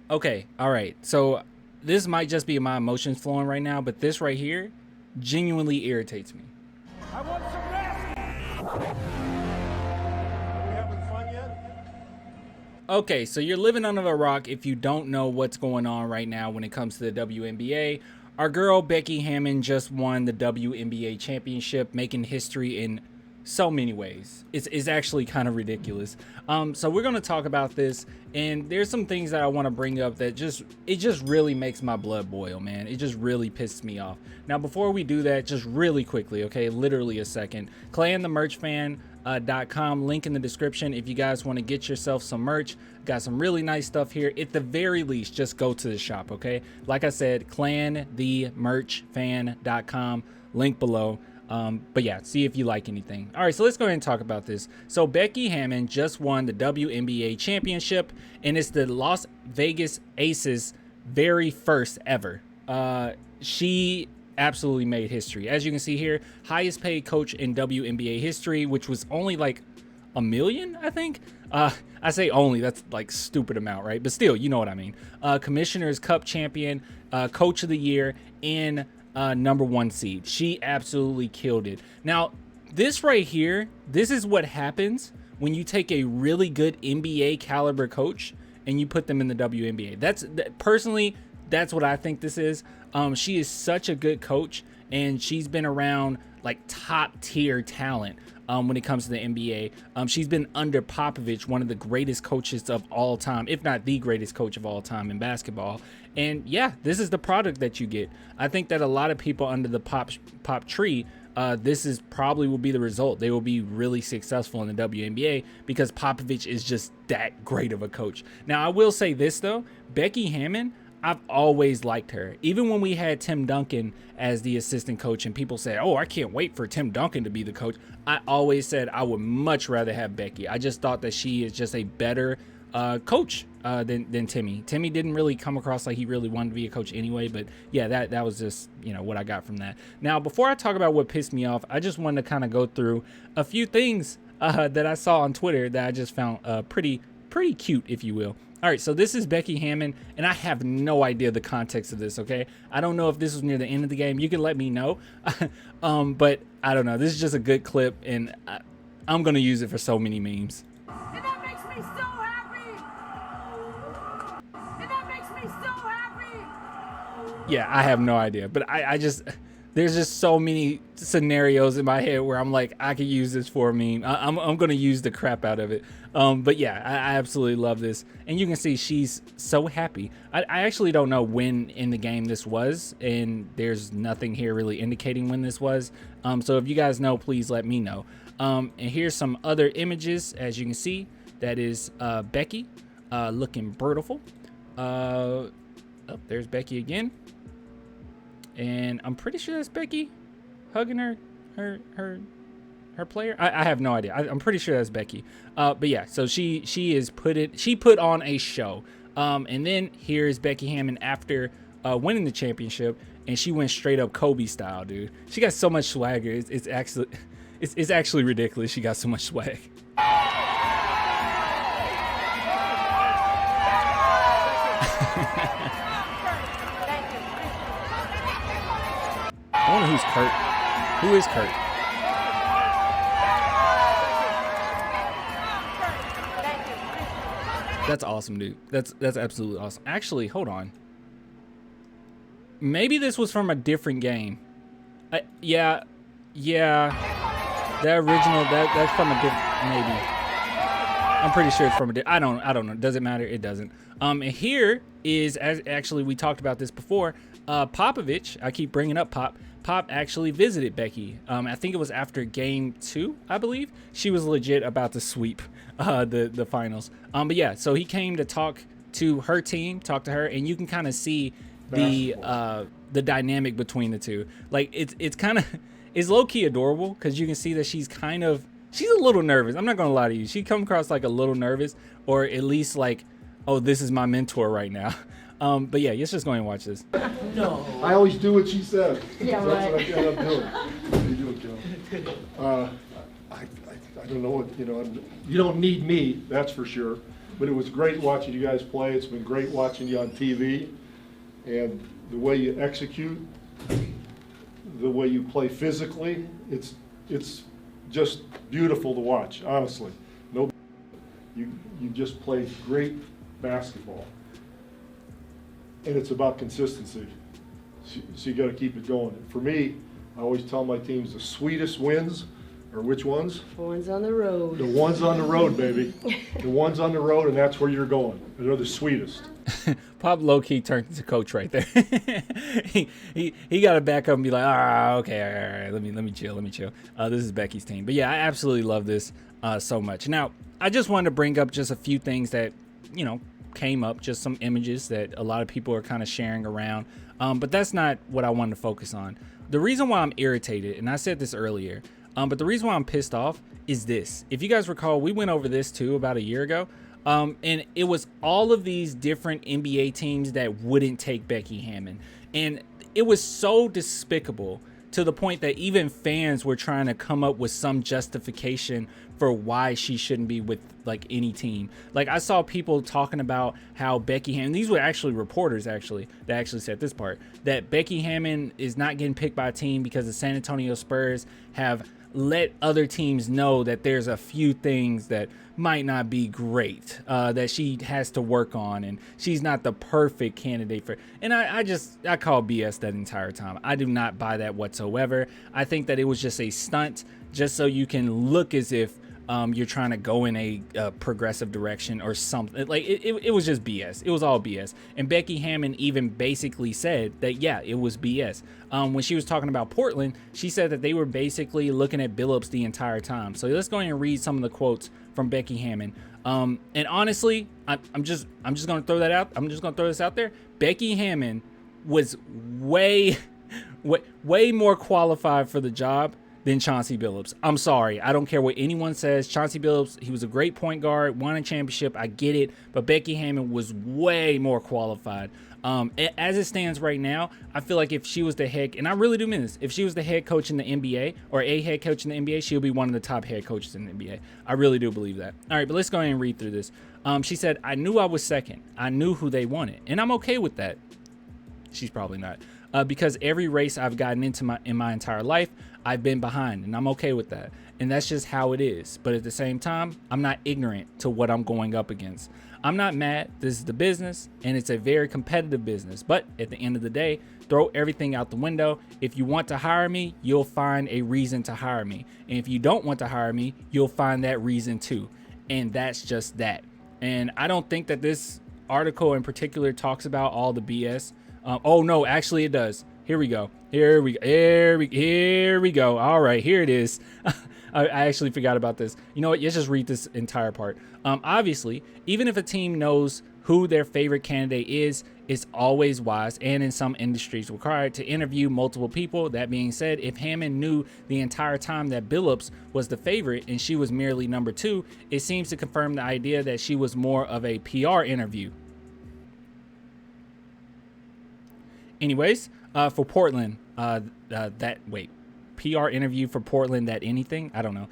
Okay, all right. So this might just be my emotions flowing right now, but this right here genuinely irritates me. I want some rest. Are we having fun yet? Okay, so you're living under a rock if you don't know what's going on right now when it comes to the WNBA. Our girl Becky Hammon just won the WNBA Championship, making history in so many ways. It's actually kind of ridiculous. So we're going to talk about this, and there's some things that I want to bring up that just really makes my blood boil, man. It just really pisses me off. Now, before we do that, just really quickly, okay, literally a second, clanthemerchfan.com, link in the description if you guys want to get yourself some merch. Got some really nice stuff here. At the very least, just go to the shop, okay? Like I said, clanthemerchfan.com, link below. But yeah, see if you like anything. All right, so let's go ahead and talk about this. So Becky Hammon just won the WNBA Championship, and it's the Las Vegas Aces' very first ever. She absolutely made history. As you can see here, highest paid coach in WNBA history, which was only like $1 million, I think. I say only, that's like stupid amount, right? But still, you know what I mean. Commissioner's Cup champion, coach of the year, and #1 seed. She absolutely killed it. Now, this right here, this is what happens when you take a really good NBA caliber coach and you put them in the WNBA. Personally, that's what I think this is. She is such a good coach, and she's been around like top tier talent when it comes to the NBA. She's been under Popovich, one of the greatest coaches of all time, if not the greatest coach of all time in basketball. And yeah, this is the product that you get. I think that a lot of people under the pop tree, this is probably will be the result. They will be really successful in the WNBA because Popovich is just that great of a coach. Now, I will say this though, Becky Hammon, I've always liked her. Even when we had Tim Duncan as the assistant coach and people said, oh, I can't wait for Tim Duncan to be the coach, I always said I would much rather have Becky. I just thought that she is just a better coach than Timmy. Timmy didn't really come across like he really wanted to be a coach anyway, but yeah, that was just, you know, what I got from that. Now, before I talk about what pissed me off, I just wanted to kind of go through a few things that I saw on Twitter that I just found pretty cute, if you will. All right, so this is Becky Hammon, and I have no idea the context of this, okay? I don't know if this was near the end of the game. You can let me know. But I don't know. This is just a good clip, and I'm going to use it for so many memes. And that makes me so happy! And that makes me so happy! Yeah, I have no idea. But I just... There's just so many scenarios in my head where I'm like, I could use this for a meme. I'm going to use the crap out of it. But yeah, I absolutely love this. And you can see she's so happy. I actually don't know when in the game this was, and there's nothing here really indicating when this was. So if you guys know, please let me know. And here's some other images. As you can see, that is Becky looking beautiful. Oh, there's Becky again. And I'm pretty sure that's Becky hugging her player. I have no idea. I'm pretty sure that's Becky. But yeah, so she put on a show. And then here's Becky Hammon after winning the championship, and she went straight up Kobe style, dude. She got so much swagger. It's actually ridiculous. She got so much swag. I wonder who's Kurt. Who is Kurt? That's awesome, dude. That's absolutely awesome. Actually, hold on. Maybe this was from a different game. Yeah. The original. That's from a different. Maybe. I'm pretty sure it's from a. I don't know. Does it matter? It doesn't. And here is, as actually we talked about this before. Popovich. I keep bringing up Pop actually visited Becky. I think it was after game 2, I believe. She was legit about to sweep the finals. But yeah, so he came to talk to her team, talk to her, and you can kind of see the dynamic between the two. Like it's kind of low-key adorable because you can see that she's a little nervous. I'm not gonna lie to you. She come across like a little nervous, or at least like, oh, this is my mentor right now. But yeah, let's just go and watch this. No. I always do what she says. Yeah, so that's right. what I end up doing. How you doing, Joe? I don't know what, you know, you don't need me, that's for sure. But it was great watching you guys play. It's been great watching you on TV. And the way you execute, the way you play physically, it's just beautiful to watch, honestly. No, you just play great basketball. And it's about consistency. So you got to keep it going. And for me, I always tell my teams the sweetest wins are which ones? The ones on the road. The ones on the road, baby. The ones on the road, and that's where you're going. They're the sweetest. Pop low-key turned into coach right there. he got to back up and be like, okay, all right, let me chill. This is Becky's team. But yeah, I absolutely love this so much. Now, I just wanted to bring up just a few things that, came up, just some images that a lot of people are kind of sharing around. But that's not what I wanted to focus on. The reason why I'm irritated, and I said this earlier, but the reason why I'm pissed off is this. If you guys recall, we went over this too about a year ago. And it was all of these different NBA teams that wouldn't take Becky Hammon. And it was so despicable to the point that even fans were trying to come up with some justification for why she shouldn't be with like any team. Like I saw people talking about how Becky Hammon, these were actually reporters that actually said this part, that Becky Hammon is not getting picked by a team because the San Antonio Spurs have let other teams know that there's a few things that might not be great, that she has to work on, and she's not the perfect candidate for. And I call BS that entire time. I do not buy that whatsoever. I think that it was just a stunt just so you can look as if you're trying to go in a progressive direction or something. Like it was just BS. It was all BS. And Becky Hammon even basically said that, yeah, it was BS. When she was talking about Portland, she said that they were basically looking at Billups the entire time. So let's go ahead and read some of the quotes from Becky Hammon. And honestly, I'm just going to throw that out. I'm just going to throw this out there. Becky Hammon was way more qualified for the job than Chauncey Billups. I'm sorry. I don't care what anyone says. Chauncey Billups, he was a great point guard, won a championship. I get it. But Becky Hammon was way more qualified. As it stands right now, I feel like if she was the head, and I really do mean this, if she was the head coach in the NBA or a head coach in the NBA, she'll be one of the top head coaches in the NBA. I really do believe that. All right, but let's go ahead and read through this. She said, I knew I was second. I knew who they wanted. And I'm okay with that. She's probably not. Because every race I've gotten into in my entire life, I've been behind, and I'm okay with that. And that's just how it is. But at the same time, I'm not ignorant to what I'm going up against. I'm not mad. This is the business, and it's a very competitive business. But at the end of the day, throw everything out the window. If you want to hire me, you'll find a reason to hire me. And if you don't want to hire me, you'll find that reason too. And that's just that. And I don't think that this article in particular talks about all the BS. Oh, no, actually it does. Here we go. Here we go. All right, here it is. I actually forgot about this. You know what? Let's just read this entire part. Obviously, even if a team knows who their favorite candidate is, it's always wise and in some industries required to interview multiple people. That being said, if Hammond knew the entire time that Billups was the favorite and she was merely number two, it seems to confirm the idea that she was more of a PR interview. Anyways, for Portland, PR interview for Portland, that anything? I don't know.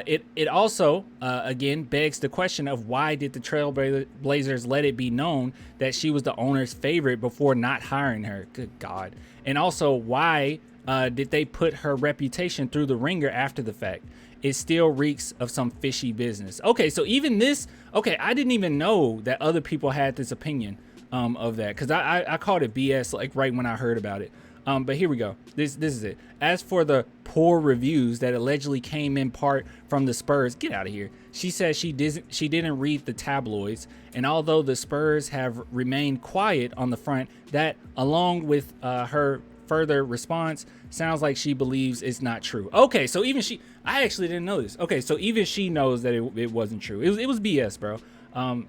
It also, again, begs the question of why did the Trailblazers let it be known that she was the owner's favorite before not hiring her? Good God. And also, why did they put her reputation through the ringer after the fact? It still reeks of some fishy business. Okay, so even this, I didn't even know that other people had this opinion of that, because I called it BS like right when I heard about it. But here we go. This is it. As for the poor reviews that allegedly came in part from the Spurs, get out of here. She says she didn't read the tabloids, and although the Spurs have remained quiet on the front, that along with her further response sounds like she believes it's not true. Okay, so even she, I actually didn't know this. Okay, so even she knows that it wasn't true. It was BS, bro.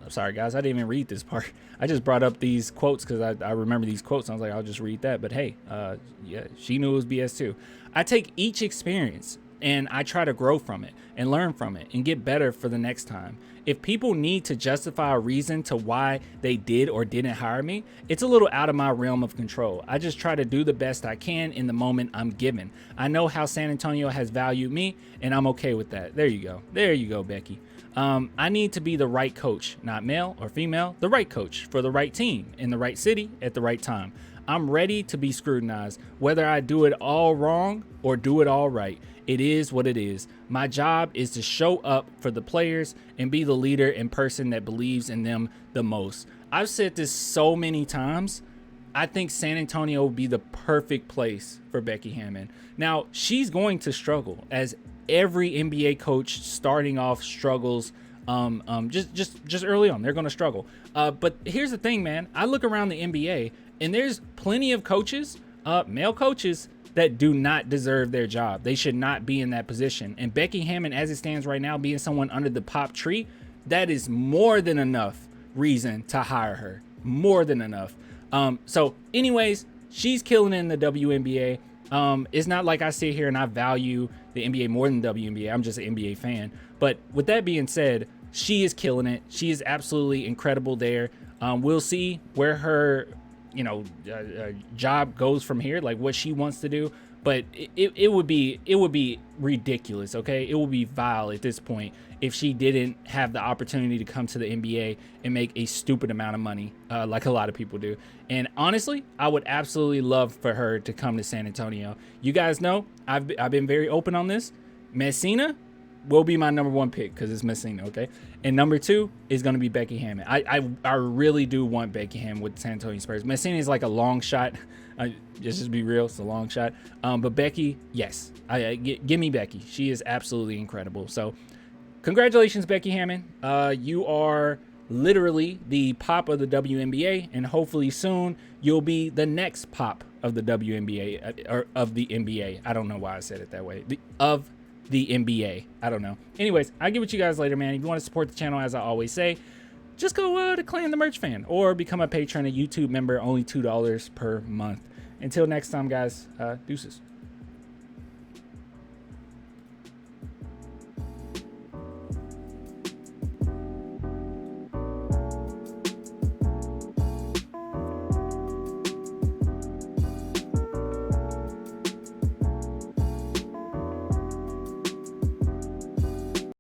Sorry guys, I didn't even read this part. I just brought up these quotes because I remember these quotes. I was like, I'll just read that. But hey, yeah, she knew it was BS too. I take each experience and I try to grow from it and learn from it and get better for the next time. If people need to justify a reason to why they did or didn't hire me, it's a little out of my realm of control. I just try to do the best I can in the moment I'm given. I know how San Antonio has valued me, and I'm okay with that. There you go. There you go, Becky. I need to be the right coach, not male or female, the right coach for the right team in the right city at the right time. I'm ready to be scrutinized, whether I do it all wrong or do it all right. It is what it is. My job is to show up for the players and be the leader and person that believes in them the most. I've said this so many times. I think San Antonio will be the perfect place for Becky Hammon. Now, she's going to struggle, as every NBA coach starting off struggles. Just early on, they're going to struggle. But here's the thing, man. I look around the NBA, and there's plenty of coaches, male coaches, that do not deserve their job. They should not be in that position. And Becky Hammon, as it stands right now, being someone under the pop tree, that is more than enough reason to hire her. More than enough. So anyways, she's killing it in the WNBA. It's not like I sit here and I value the NBA more than WNBA. I'm just an NBA fan. But with that being said, she is killing it. She is absolutely incredible there. We'll see where her job goes from here, like what she wants to do. But it would be ridiculous, okay? It would be vile at this point if she didn't have the opportunity to come to the NBA and make a stupid amount of money, like a lot of people do. And honestly, I would absolutely love for her to come to San Antonio. You guys know I've been very open on this. Messina will be my number one pick because it's Messina, okay? And number two is going to be Becky Hammon. I really do want Becky Hammon with San Antonio Spurs. Messina is like a long shot. Just to be real, it's a long shot. But Becky, yes. Give me Becky. She is absolutely incredible. So congratulations, Becky Hammon. You are literally the pop of the WNBA, and hopefully soon you'll be the next pop of the WNBA, or of the NBA. I don't know why I said it that way. Of the NBA. I don't know. Anyways, I'll get with you guys later, man. If you want to support the channel, as I always say, just go to Clan the Merch Fan or become a patron, a YouTube member, only $2 per month. Until next time, guys, deuces.